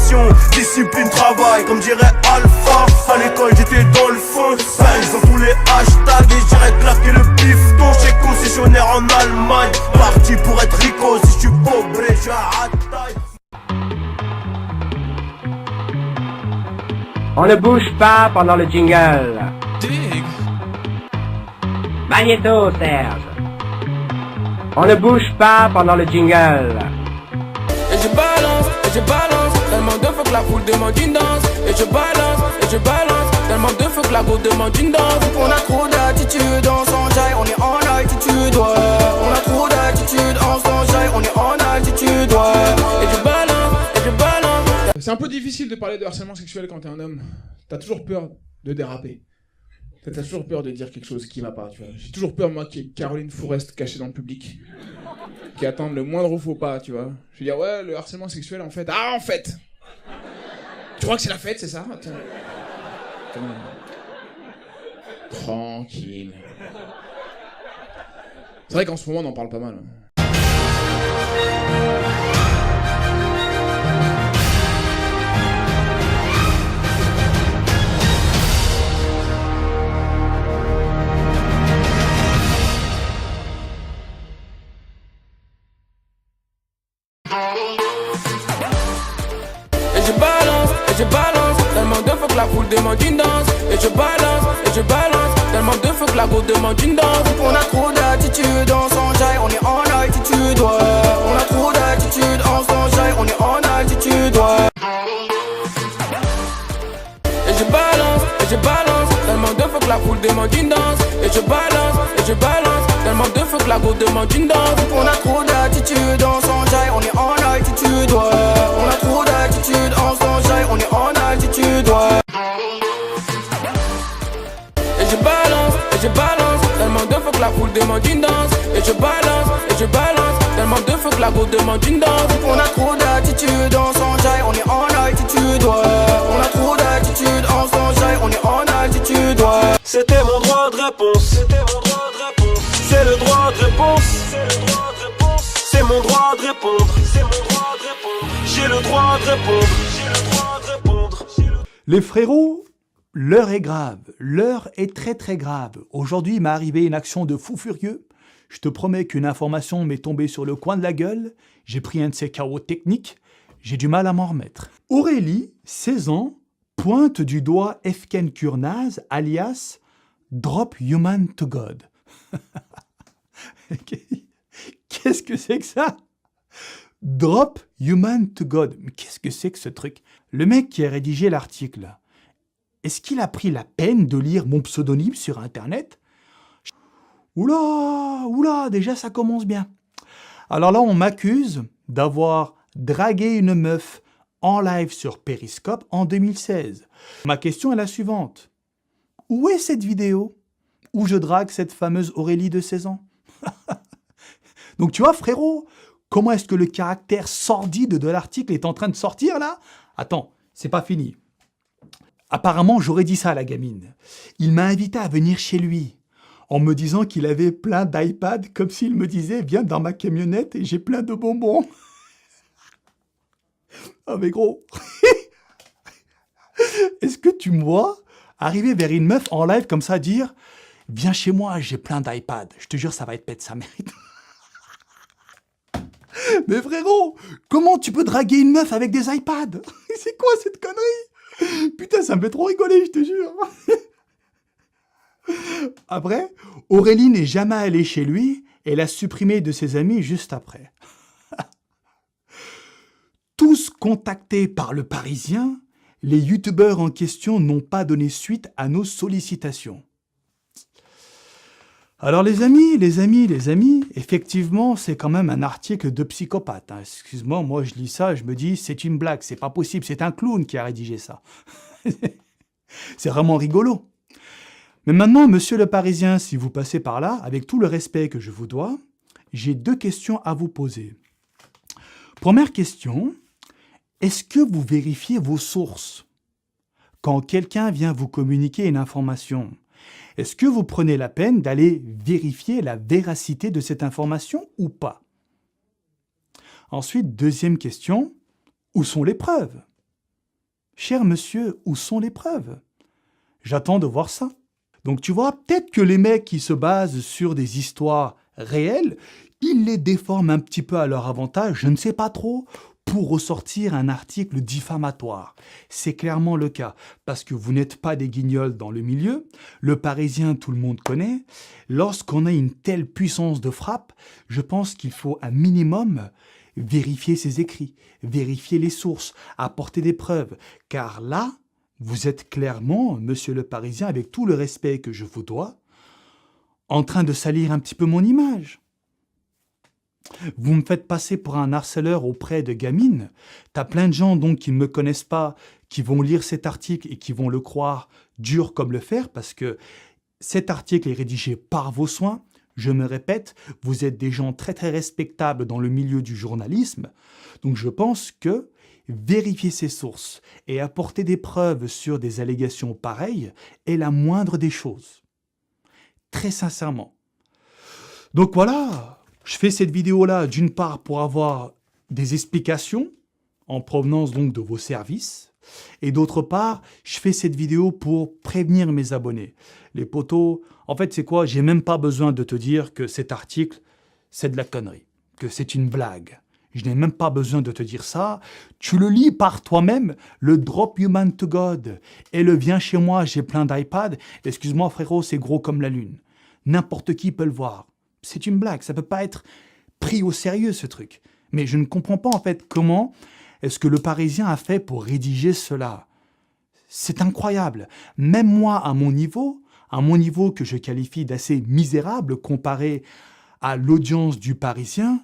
motivation, discipline, travail, comme dirait Alpha. À l'école j'étais dans le feu, Benz dans tous les hashtags. Et j'irai claquer le bifton chez concessionnaire en Allemagne. Parti pour être rico, si je suis pauvre, je suis à taille. On ne bouge pas pendant le jingle. Dig. Magnéto, Serge. On ne bouge pas pendant le jingle. Et je balance, tellement de fois que la foule demande une danse. Et je balance, tellement de fois que la go demande une danse. On a trop d'attitude, on s'enjaille, on est en altitude, ouais. On a trop d'attitude, on s'enjaille, on est en altitude, ouais. Et je balance. C'est un peu difficile de parler de harcèlement sexuel quand t'es un homme. T'as toujours peur de déraper. T'as toujours peur de dire quelque chose qui va pas, tu vois. J'ai toujours peur, moi, qu'il y ait Caroline Fourest cachée dans le public, qui attende le moindre faux pas, tu vois. Je vais dire, ouais, le harcèlement sexuel, en fait... Ah, en fait. Tu crois que c'est la fête, c'est ça? Attends. Tranquille. C'est vrai qu'en ce moment, on en parle pas mal. Et je balance, tellement de fois que la foule demande une danse. Et je balance, tellement de fois que la go demande une danse. On a trop d'attitude, on s'enjaille, on est en altitude, ouais. On a trop d'attitude, on s'enjaille, on est en altitude, ouais. Et je balance, tellement de fois que la foule demande une danse. Et je balance, tellement de fois que la go demande une danse. On a trop d'attitude, on s'enjaille, on est en altitude, ouais. On a trop d'attitude, on s'enjaille, on est en altitude, ouais. Et je balance, tellement de fois que la foule demande une danse. Et je balance, tellement de fois que la go demande une danse. On a trop d'attitude, on s'enjaille, on est en altitude, ouais. On a trop d'attitude, on s'enjaille, on est en altitude, ouais. C'était mon droit de réponse, c'est le droit de réponse, c'est mon droit de répondre, j'ai le droit de répondre. Les frérots, l'heure est grave, l'heure est très très grave. Aujourd'hui, il m'est arrivé une action de fou furieux. Je te promets qu'une information m'est tombée sur le coin de la gueule. J'ai pris un de ces chaos techniques. J'ai du mal à m'en remettre. Aurélie, 16 ans, pointe du doigt Efken Kurnaz, alias Drop Human to God. Qu'est-ce que c'est que ça? Drop Human to God. Mais qu'est-ce que c'est que ce truc? Le mec qui a rédigé l'article, est-ce qu'il a pris la peine de lire mon pseudonyme sur Internet? Oula, déjà ça commence bien. Alors là, on m'accuse d'avoir dragué une meuf en live sur Periscope en 2016. Ma question est la suivante. Où est cette vidéo où je drague cette fameuse Aurélie de 16 ans? Donc tu vois, frérot, comment est-ce que le caractère sordide de l'article est en train de sortir là? Attends, c'est pas fini. Apparemment, j'aurais dit ça à la gamine. Il m'a invité à venir chez lui, en me disant qu'il avait plein d'iPad, comme s'il me disait « Viens dans ma camionnette et j'ai plein de bonbons. » Ah mais gros, est-ce que tu me vois arriver vers une meuf en live comme ça, dire « Viens chez moi, j'ai plein d'iPad. Je te jure, ça va être pète sa mérite. » Mais frérot, comment tu peux draguer une meuf avec des iPads? C'est quoi cette connerie? Putain, ça me fait trop rigoler, je te jure. Après, Aurélie n'est jamais allée chez lui et l'a supprimé de ses amis juste après. Tous contactés par le Parisien, les youtubeurs en question n'ont pas donné suite à nos sollicitations. Alors les amis, effectivement, c'est quand même un article de psychopathe. Excuse-moi, moi je lis ça, je me dis, c'est une blague, c'est pas possible, c'est un clown qui a rédigé ça. C'est vraiment rigolo. Mais maintenant, monsieur le Parisien, si vous passez par là, avec tout le respect que je vous dois, j'ai 2 questions à vous poser. Première question, est-ce que vous vérifiez vos sources? Quand quelqu'un vient vous communiquer une information, est-ce que vous prenez la peine d'aller vérifier la véracité de cette information ou pas? Ensuite, deuxième question, où sont les preuves? Cher monsieur, où sont les preuves? J'attends de voir ça. Donc tu vois, peut-être que les mecs qui se basent sur des histoires réelles, ils les déforment un petit peu à leur avantage, je ne sais pas trop, pour ressortir un article diffamatoire. C'est clairement le cas, parce que vous n'êtes pas des guignols dans le milieu, le Parisien tout le monde connaît. Lorsqu'on a une telle puissance de frappe, je pense qu'il faut un minimum vérifier ses écrits, vérifier les sources, apporter des preuves, car là, vous êtes clairement, monsieur le Parisien, avec tout le respect que je vous dois, en train de salir un petit peu mon image. Vous me faites passer pour un harceleur auprès de gamines. T'as plein de gens donc qui ne me connaissent pas, qui vont lire cet article et qui vont le croire dur comme le fer, parce que cet article est rédigé par vos soins. Je me répète, vous êtes des gens très très respectables dans le milieu du journalisme. Donc je pense que vérifier ses sources et apporter des preuves sur des allégations pareilles est la moindre des choses. Très sincèrement. Donc voilà, je fais cette vidéo-là d'une part pour avoir des explications en provenance donc de vos services et d'autre part, je fais cette vidéo pour prévenir mes abonnés. Les potos, en fait c'est quoi? J'ai même pas besoin de te dire que cet article, c'est de la connerie, que c'est une blague. Je n'ai même pas besoin de te dire ça. Tu le lis par toi-même, le Drop Human to God et le Viens chez moi, j'ai plein d'iPad. Excuse-moi frérot, c'est gros comme la lune. N'importe qui peut le voir. C'est une blague, ça peut pas être pris au sérieux ce truc. Mais je ne comprends pas en fait comment est-ce que le Parisien a fait pour rédiger cela. C'est incroyable. Même moi, à mon niveau que je qualifie d'assez misérable comparé à l'audience du Parisien,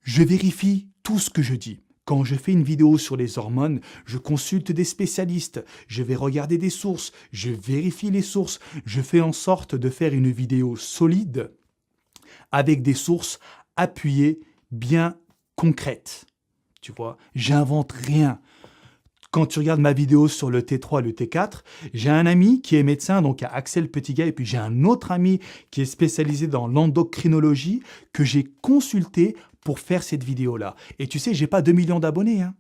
je vérifie tout ce que je dis. Quand je fais une vidéo sur les hormones, je consulte des spécialistes, je vais regarder des sources, je vérifie les sources, je fais en sorte de faire une vidéo solide avec des sources appuyées, bien concrètes. Tu vois, j'invente rien. Quand tu regardes ma vidéo sur le T3 et le T4, j'ai un ami qui est médecin, donc Axel Petitgay, et puis j'ai un autre ami qui est spécialisé dans l'endocrinologie que j'ai consulté pour faire cette vidéo-là. Et tu sais, j'ai pas 2 millions d'abonnés. Hein.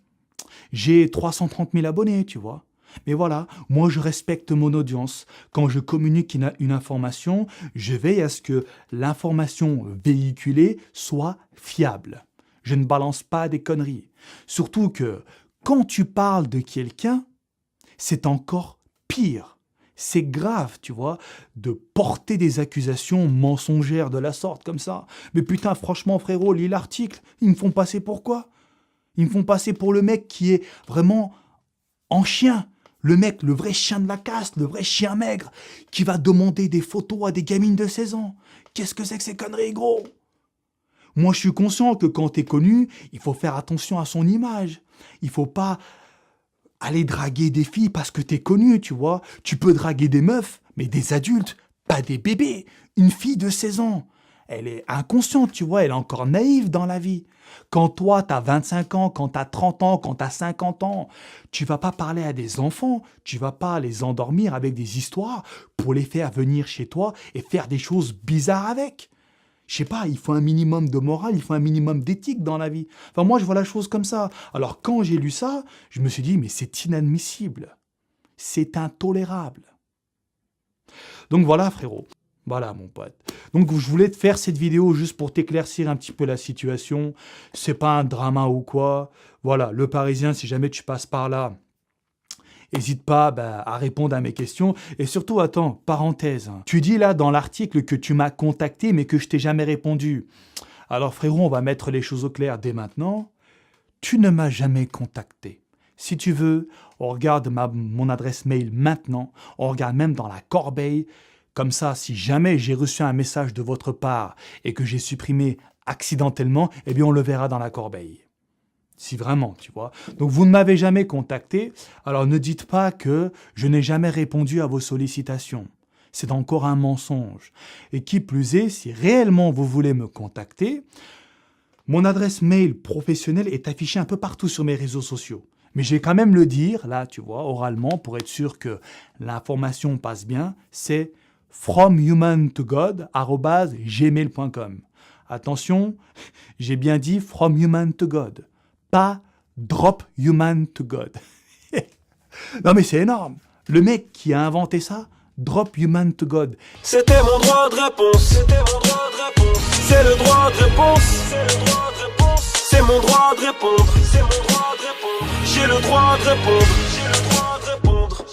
J'ai 330 000 abonnés, tu vois. Mais voilà, moi je respecte mon audience. Quand je communique une information, je veille à ce que l'information véhiculée soit fiable. Je ne balance pas des conneries. Surtout que quand tu parles de quelqu'un, c'est encore pire. C'est grave, tu vois, de porter des accusations mensongères de la sorte, comme ça. Mais putain, franchement, frérot, lis l'article. Ils me font passer pour quoi? Ils me font passer pour le mec qui est vraiment en chien. Le mec, le vrai chien de la caste, le vrai chien maigre, qui va demander des photos à des gamines de 16 ans. Qu'est-ce que c'est que ces conneries, gros? Moi, je suis conscient que quand t'es connu, il faut faire attention à son image. Il faut pas aller draguer des filles parce que t'es connu, tu vois. Tu peux draguer des meufs, mais des adultes, pas des bébés. Une fille de 16 ans, elle est inconsciente, tu vois, elle est encore naïve dans la vie. Quand toi, t'as 25 ans, quand t'as 30 ans, quand t'as 50 ans, tu vas pas parler à des enfants, tu vas pas les endormir avec des histoires pour les faire venir chez toi et faire des choses bizarres avec. Je sais pas, il faut un minimum de morale, il faut un minimum d'éthique dans la vie. Enfin, moi, je vois la chose comme ça. Alors, quand j'ai lu ça, je me suis dit, mais c'est inadmissible. C'est intolérable. Donc voilà, frérot. Voilà, mon pote. Donc, je voulais te faire cette vidéo juste pour t'éclaircir un petit peu la situation. C'est pas un drama ou quoi. Voilà, le Parisien, si jamais tu passes par là, n'hésite pas à répondre à mes questions. Et surtout, attends, parenthèse. Tu dis là dans l'article que tu m'as contacté, mais que je t'ai jamais répondu. Alors frérot, on va mettre les choses au clair dès maintenant. Tu ne m'as jamais contacté. Si tu veux, on regarde mon adresse mail maintenant. On regarde même dans la corbeille. Comme ça, si jamais j'ai reçu un message de votre part et que j'ai supprimé accidentellement, eh bien on le verra dans la corbeille. Si vraiment, tu vois. Donc, vous ne m'avez jamais contacté, alors ne dites pas que je n'ai jamais répondu à vos sollicitations. C'est encore un mensonge. Et qui plus est, si réellement vous voulez me contacter, mon adresse mail professionnelle est affichée un peu partout sur mes réseaux sociaux. Mais je vais quand même le dire, là, tu vois, oralement, pour être sûr que l'information passe bien, c'est fromhumantogod@gmail.com. Attention, j'ai bien dit from human to God. Pas drop human to God. Non mais c'est énorme. Le mec qui a inventé ça, drop Human to God. C'était mon droit de réponse. C'était mon droit de réponse. C'est le droit de réponse. C'est le droit de réponse. C'est mon droit de répondre. C'est mon droit de répondre. J'ai le droit de répondre. J'ai le droit de répondre.